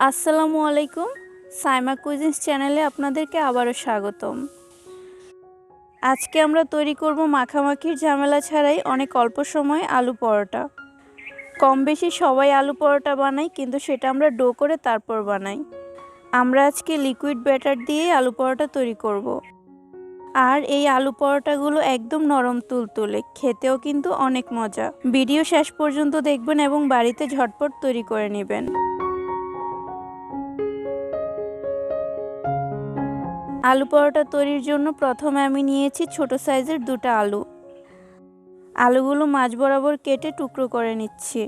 আসসালামু আলাইকুম। সাইমা কুইজিন্স চ্যানেলে আপনাদেরকে আবারও স্বাগতম। আজকে আমরা তৈরি করব মাখামাখির ঝামেলা ছাড়াই অনেক অল্প সময়ে আলু পরোটা। কম বেশি সবাই আলু পরোটা বানাই, কিন্তু সেটা আমরা ডো করে তারপর বানাই। আমরা আজকে লিকুইড ব্যাটার দিয়ে আলু পরোটা তৈরি করব। আর এই আলু পরোটাগুলো একদম নরম তুলতুলে, খেতেও কিন্তু অনেক মজা। ভিডিও শেষ পর্যন্ত দেখবেন এবং বাড়িতে ঝটপট তৈরি করে নেবেন। আলু পরোটা তৈরির জন্য প্রথমে আমি নিয়েছি ছোট সাইজের 2টা আলু। আলুগুলো মাঝ বরাবর কেটে টুকরো করে নিচ্ছি।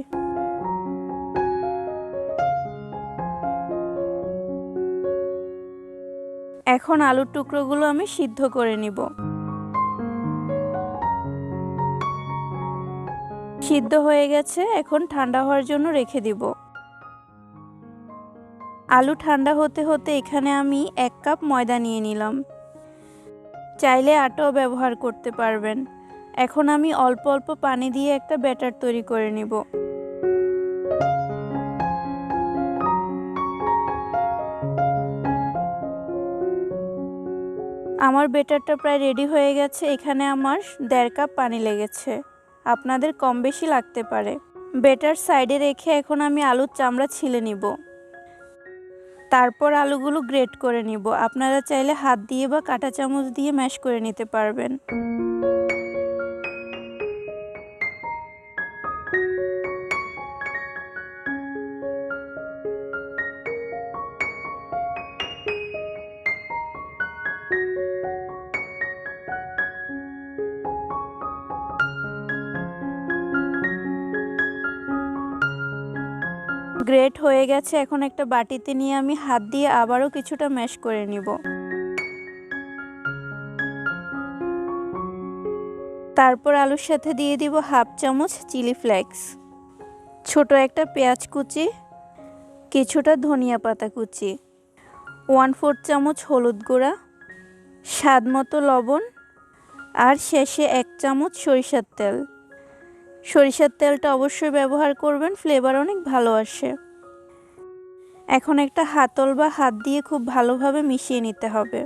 এখন আলুর টুকরোগুলো আমি সিদ্ধ করে নিব। সিদ্ধ হয়ে গেছে, এখন ঠান্ডা হওয়ার জন্য রেখে দিব। আলু ঠান্ডা হতে হতে এখানে আমি 1 কাপ ময়দা নিয়ে নিলাম। চাইলে আটাও ব্যবহার করতে পারবেন। এখন আমি অল্প অল্প পানি দিয়ে একটা ব্যাটার তৈরি করে নিব। আমার ব্যাটারটা প্রায় রেডি হয়ে গেছে। এখানে আমার 1.5 কাপ পানি লেগেছে, আপনাদের কম বেশি লাগতে পারে। ব্যাটার সাইডে রেখে এখন আমি আলুর চামড়া ছিলে নিব। তারপর আলুগুলো গ্রেট করে নিব। আপনারা চাইলে হাত দিয়ে বা কাঁটা চামচ দিয়ে ম্যাশ করে নিতে পারবেন। গ্রেট হয়ে গেছে, এখন একটা বাটিতে নিয়ে আমি হাত দিয়ে আবারও কিছুটা ম্যাশ করে নিব। তারপর আলুর সাথে দিয়ে দিব 1/2 চামচ চিলি ফ্লেক্স, ছোট একটা পেঁয়াজ কুচি, কিছুটা ধনিয়া পাতা কুচি, 1/4 চামচ হলুদ গুঁড়া, স্বাদ মতো লবণ, আর শেষে 1 চামচ সরিষার তেল। সরিষার তেলটা অবশ্যই ব্যবহার করবেন, ফ্লেভার অনেক ভালো আসে। এখন একটা হাতল বা হাত দিয়ে খুব ভালোভাবে মিশিয়ে নিতে হবে।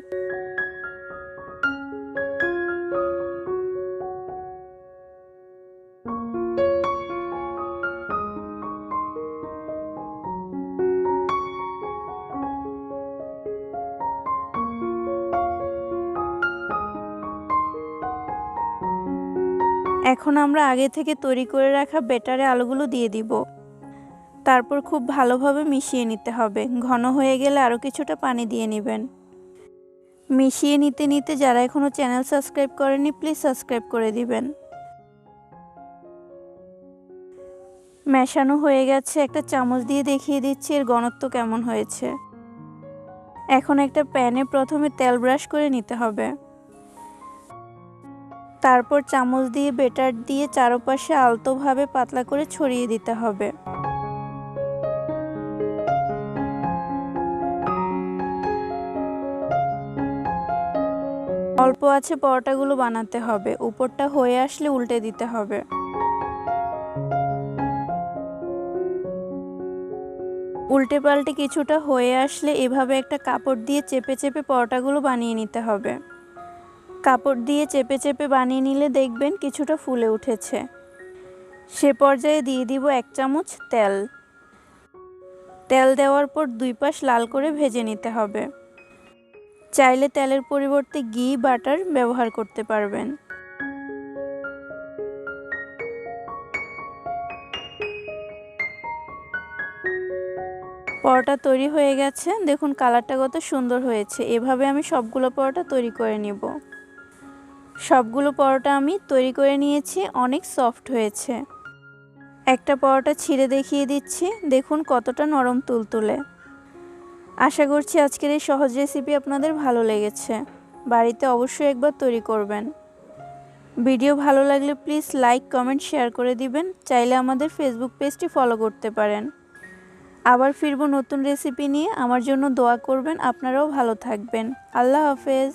এখন আমরা আগে থেকে তৈরি করে রাখা ব্যাটারে আলুগুলো দিয়ে দিব। তারপর খুব ভালোভাবে মিশিয়ে নিতে হবে। ঘন হয়ে গেলে আরও কিছুটা পানি দিয়ে নেবেন। মিশিয়ে নিতে নিতে যারা এখনও চ্যানেল সাবস্ক্রাইব করেনি প্লিজ সাবস্ক্রাইব করে দিবেন। মেশানো হয়ে গেছে, একটা চামচ দিয়ে দেখিয়ে দিচ্ছি এর ঘনত্ব কেমন হয়েছে। এখন একটা প্যানে প্রথমে তেল ব্রাশ করে নিতে হবে। তারপর চামচ দিয়ে ব্যাটার দিয়ে চারপাশে আলতোভাবে পাতলা করে ছড়িয়ে দিতে হবে। অল্প আছে পরোটাগুলো বানাতে হবে। উপরটা হয়ে আসলে উল্টে দিতে হবে। উল্টে পাল্টে কিছুটা হয়ে আসলে এভাবে একটা কাপড় দিয়ে চেপে চেপে পরোটাগুলো বানিয়ে নিতে হবে। কাপড় দিয়ে চেপে চেপে বানিয়ে নিলে দেখবেন কিছুটা ফুলে উঠেছে। সে পর্যায়ে দিয়ে দিব 1 চামচ তেল। তেল দেওয়ার পর 2 পাশ লাল করে ভেজে নিতে হবে। চাইলে তেলের পরিবর্তে ঘি বাটার ব্যবহার করতে পারবেন। পরোটা তৈরি হয়ে গেছে, দেখুন কালারটা কত সুন্দর হয়েছে। এভাবে আমি সবগুলো পরোটা তৈরি করে নিব। সবগুলো পরোটা আমি তৈরি করে নিয়েছি, অনেক সফট হয়েছে। একটা পরোটা ছিঁড়ে দেখিয়ে দিচ্ছি, দেখুন কতটা নরম তুলতুলে। আশা করছি আজকের এই সহজ রেসিপি আপনাদের ভালো লেগেছে। বাড়িতে অবশ্যই একবার তৈরি করবেন। ভিডিও ভালো লাগলে প্লিজ লাইক কমেন্ট শেয়ার করে দিবেন। চাইলে আমাদের ফেসবুক পেজটি ফলো করতে পারেন। আবার ফিরব নতুন রেসিপি নিয়ে। আমার জন্য দোয়া করবেন। আপনারাও ভালো থাকবেন। আল্লাহ হাফেজ।